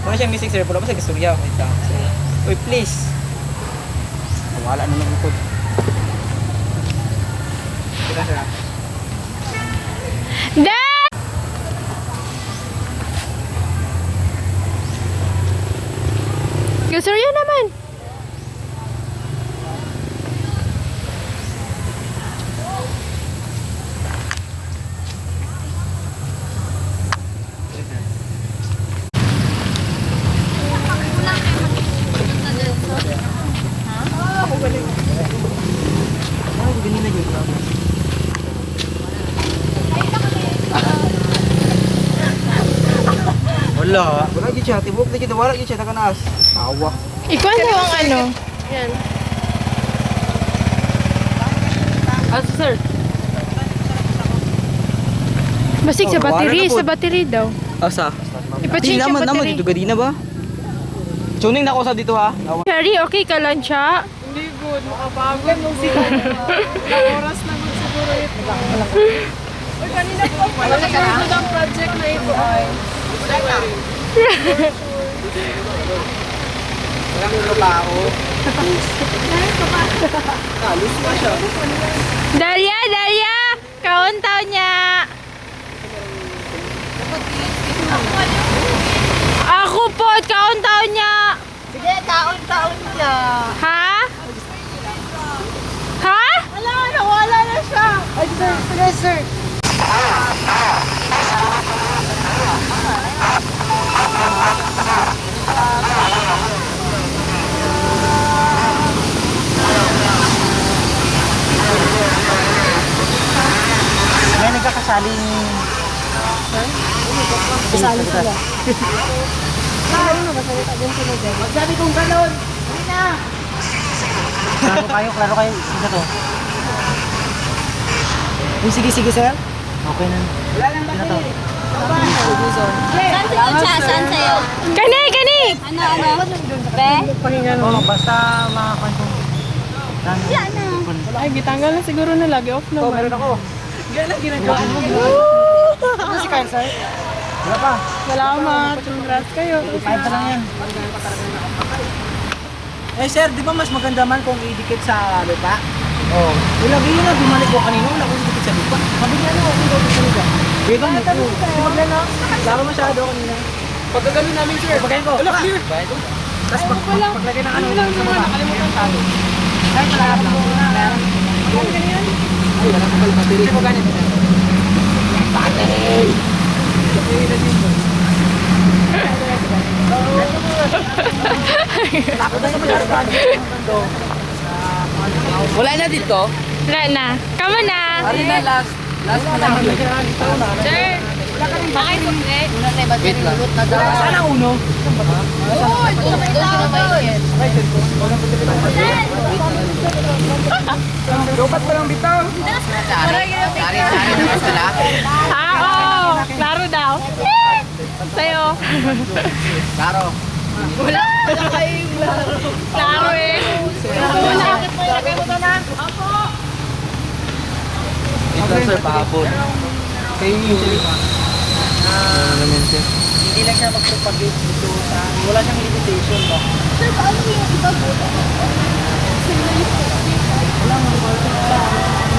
Kung siya music sir, pula pa sa Gasturya. Wait lang. Uy, please. Wala na nagukod. Kita sir. Dad! Gusto niyo naman. Wala. Wala gid siya. Tibok na gid wala gid siya nakanaas. Tawa. Ikaw na ang ano. Yan. Sir. Basig sa battery, sa battery daw. Asa? Ipa-change yung naman battery. dito gadina ba? Tuning na ko sa dito ha. Cherry, okay ka lang siya? Hindi good. Makapagod nung siguro. Oras na good siguro ito. Uy, kanina po pala nagkaroon ang project na ito ay. Walang lubao. Kalis pa siya. Dalia, Dalia! Kaon taon niya! Ako po, kaon taon niya! Sige, taon-taon niya. Ha? Ha? Wala, nawala na siya. Ay, sir, sige, sir. May nagkakasaling Kasali sila. Ano na ba salita din sila dyan? Magsabi kong galon. Hindi na. klaro kayo. Sige to. Sige, sir. Okay na. Wala lang ba to? Saan sa'yo siya? Saan sa'yo? Kani, kani! Ano? Be? Oh, basta makakwento. Yan na. Ay, gitanggal na siguro na lagi. Off Oh, meron ako. Gano'n ginagawa mo? Ano si Kyle, sir? Wala pa. Salamat. Congrats kayo. Kahit lang yan. Eh sir, di ba mas maganda man kung idikit sa lupa? Oo. Oh. Ilagay yun na, bumalik ko kanina, wala ko idikit sa lupa. Mabigyan na ako idikit sa lupa. Pwede mo po. Di maglano? Laro masyado kanina. Pagkagano namin sir. Pagkain ko. Wala, clear. Tapos paglagay ng ano sa baba. Nakalimutan sa atin. Ay, malakap lang. Magkano ganyan? Ay, wala ko pala battery. Hindi mo ganito. Battery! Wala na dito? Wala na. Kama na. Ari na last na lang. Sir, bakit sumli? Wait lang. Saan ang uno? Lupat pa lang bitaw. Sari naman sila. Oo. Klaro daw. Sa'yo. Klaro. Wala kayong klaro. Klaro eh. Bakit mo ilagay mo na? Opo. Ito sir, pahapon. Kayo yung hindi lang siya mag-propagate dito sa... Wala siyang limitation ba? Sir, paano yung iba po? Wala nga,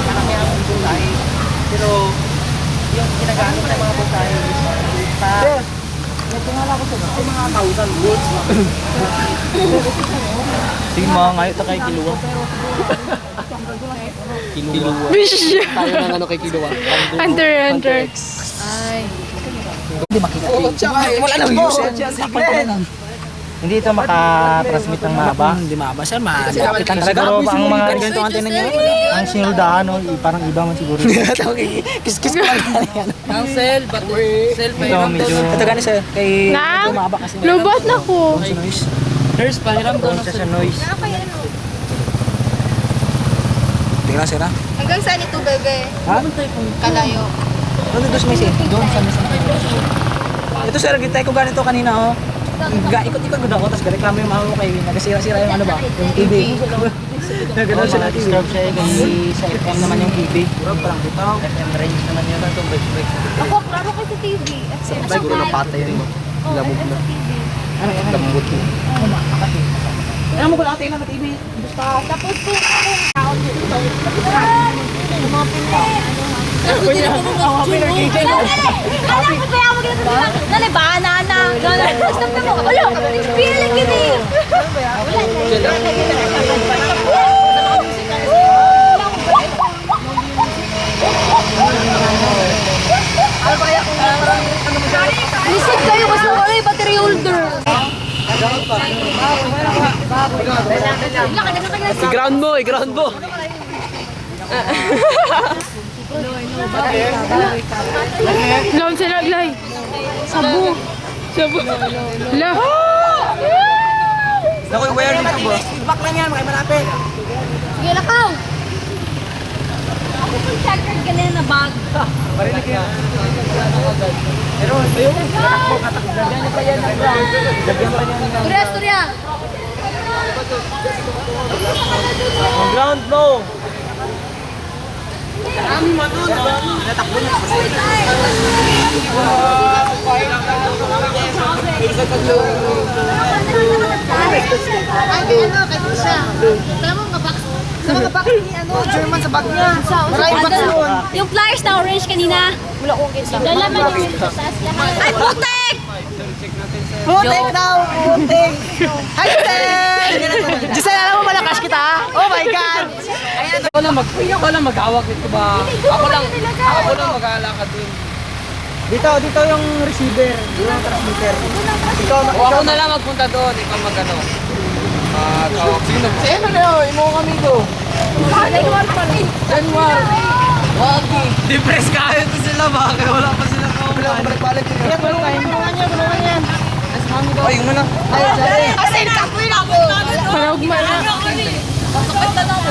marami ang butahe. Pero yung ginagamit ng mga butahe is sa... Sir, nagtingala ko sa mga 1,000 words. Sige mga ngayon ito kay Kiluwa. Kiluwa. Bish. Tayo ng ano kay Kiluwa. Hunter, Hunter. Hindi makita. Wala nang usage. Hindi ito makatransmit ng mahaba. Hindi mahaba sir, malapit lang talaga. Siguro ang mga ganito antena niyo, ang sinuldahan no, parang iba man siguro. Kiss pa lang yan. Ang cell, cell pa yun. Ito gani sir, kay Nang? mahaba kasi. Lubot na ko. Noise. Nurse, pahiram daw sa noise. Tingnan sir ha. Hanggang saan ito, bebe? Ha? Kalayo. Ano dos may sir? Doon sa mesa. Ito sir, gitay ko ganito kanina oh. Ikot-ikot ko daw, tapos reklamo yung mama mo kay nagasira-sira yung ano ba? Yung TV. Nagano'n siya natin. Disturb siya eh, kasi sa FM naman yung TV. Puro parang bitaw. FM range naman yun. Itong break. Ako, klaro ko sa TV. Siguro napatay rin. Lamog na. Lambot mo. Ano mo ko lang tingnan sa TV? Basta. Tapos kung anong taon dito, yung mga pili, Dali, banana. Stop na mo. Ulo, feeling gini. Lisip kayo, mas mawala yung battery holder. I-ground mo, i-ground mo. Laon sila, Glay. Sabu. Lah. Naku, yung wire dito bro. Back lang yan, malapit. Sige, lakaw. Ako kung checker ganyan na bag. Marinig yan. Pero, ayun. Lagyan niya pa yan ng ground. Lagyan pa niya ng Turya, turya. ground flow. Marami man doon. Natakbo na. German sa bag niya. Maraming box doon. Yung flyers na orange kanina. Wala kong kita. Lalaman yung sa taas lahat. Ay, putek! Putik daw! Putik! Hi, Putik! Giselle, alam mo malakas kita? Oh my God! Ako lang mag-awak dito ba? Ako lang mag-aalakad dun. Dito yung receiver. Dito yung transmitter. O ako na lang magpunta doon, ikaw mag-ano. Mag-awak. Sino? Sino na yun? Imo kami do. Januar. Wagi. Depress kayo to sila ba? Kaya wala pa sila kaulan. Balik-balik. Yan, bulungan yan. Ay, yung muna. Ay, sorry. Kasi nakapoy na ako. Parang umala.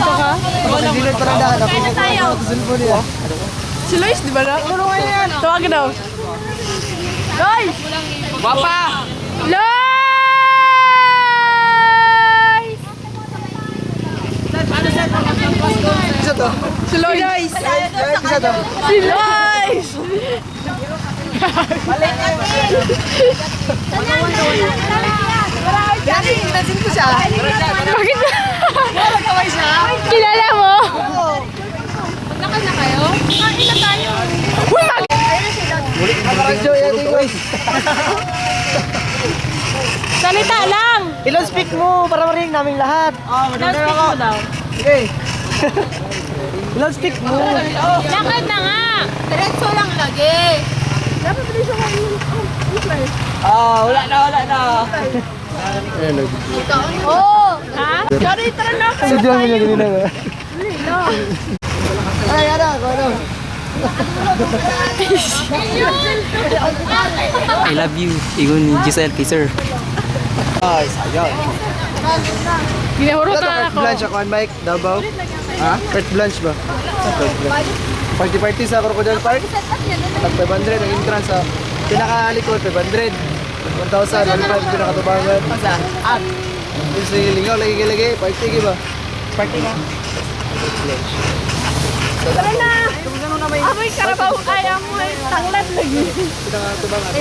Ito ka? Dilid pa rin daan. Kaya na tayo. Cellphone niya. Si Lois, di ba na? Bulungan yan. Tawagin daw. Lois! Wapa! Lois! Isa to. Si Lois! Isa to. Si Lois! Dali, nasin ko siya. Bakit? Kaway siya. Kilala mo? Nakal na kayo? Kain na tayo. Uy, mag... Radyo, yan yung way. Salita lang! Ilang speak mo para marinig namin lahat. Last speak mo daw. Okay. Ilang speak mo. Lakad na nga! Diretso lang lagi. Wala na. Oo. Ha? Sorry, tara na! Sadya mo niya ganina ba? Ay, ano? I love you. Igon ni Giselle Fisher. Ay, sayang. Ginahurot Ito, na carte ako. blanche ako, Mike, Davao. Ha? Carte blanche ba? Party sa Crocodile Park. Tag 500 ang entrance sa pinakalikod, 500. 1,000, 1,500 pinakatubangan. At? Yung sa lingaw, lagi-lagi, party ba? Party nga. Tara na! Amoy karabaw kaya mo eh. Tanglad lagi. Pinakatubangan.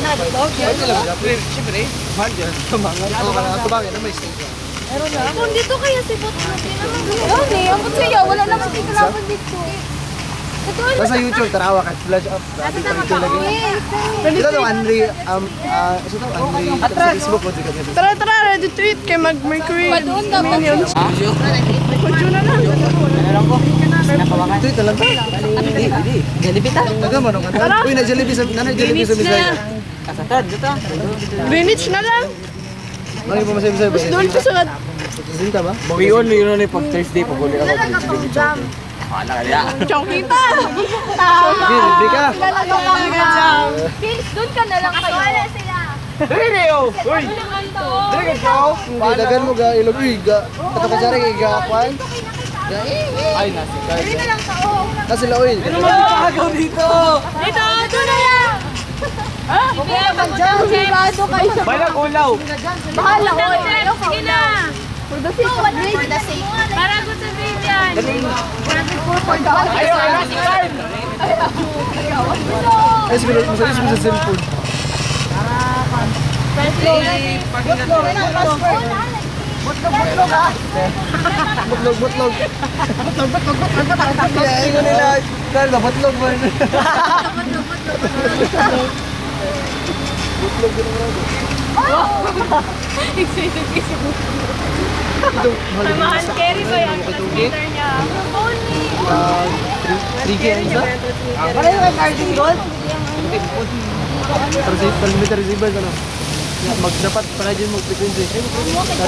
Party lang, siyempre. Mahal yan. Tubangan. Tubangan na may stage. Kung dito kaya si Bot natin naman. Wala ni, ambot sa'yo. Wala naman si kalaban dito. Ito ano? Nasa YouTube, tarawa ka. Flash up. Dati party lagi. Ito to, Henry. Ito to, Henry. Sa Facebook mo, sikat nito. Tara, ready to eat kay mag-mercury. Padoon dapat. Minions. Kudyo na lang. Ito lang to. Hindi. Jollibee ta. Taga mo nung kanta. Uy, na-Jollibee sa Misaya. Kasatad, dito. Greenwich na lang. Ano yung pumasaya ba? Doon pa sa... Sinta ba? Bawion mo yun pag Thursday pag uli ako. Wala kaya. Chokita! Hindi, libre ka. Vince, doon ka na lang kayo. Wala sila. Dili, oh! Uy! Dili ka ko! Dagan mo ga, ilog, uy, ga. Ito ka dyan, ga, kwan. Ay, nasi. Dali na lang kao. Nasi la, uy. Dito, doon na lang. Hindi naman dyan. Sigurado kayo sa Balang ulaw. bahala. Oy, sige na. For the sake of grade. For the sake. Para ko sabihin yan. Ay, siguro mo sa cellphone. Butlog. Kaya ingon nila, dahil butlog ba? Samahan carry ba yan? Computer niya. 3K ang isa? Wala yung carding gold? Perimeter receiver ka na. Dapat para dyan mag-frequency. Sa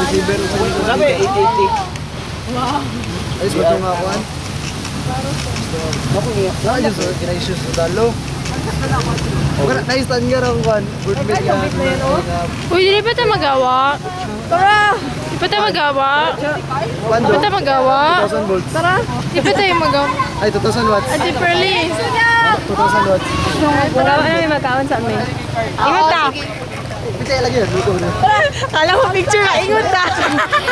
receiver. Sabi, 880. Ayos ba itong akuan? Saka dyan sa kina-issues sa dalo. Na-stand nga rin kuan. Boardmate nga. Uy, di ba tayo magawa? Tara! Di ba tayo magawa? Quando? Di ba tayo magawa? 2,000 volts. Tara! Di ba tayo magawa? Ay, 2,000 watts. Ate Perly! 2,000 watts. Magawa na may magkaon sa amin. Ingat ta! Pichay lagi yan. Luto na. Kala ko picture na, ingat ta!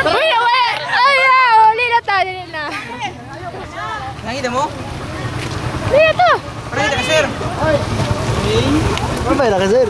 Uy, nawe! Ay, uli na ta, dili na. Nakita mo? Dili na ta! Nakita ka, sir. Ano ba yun, sir?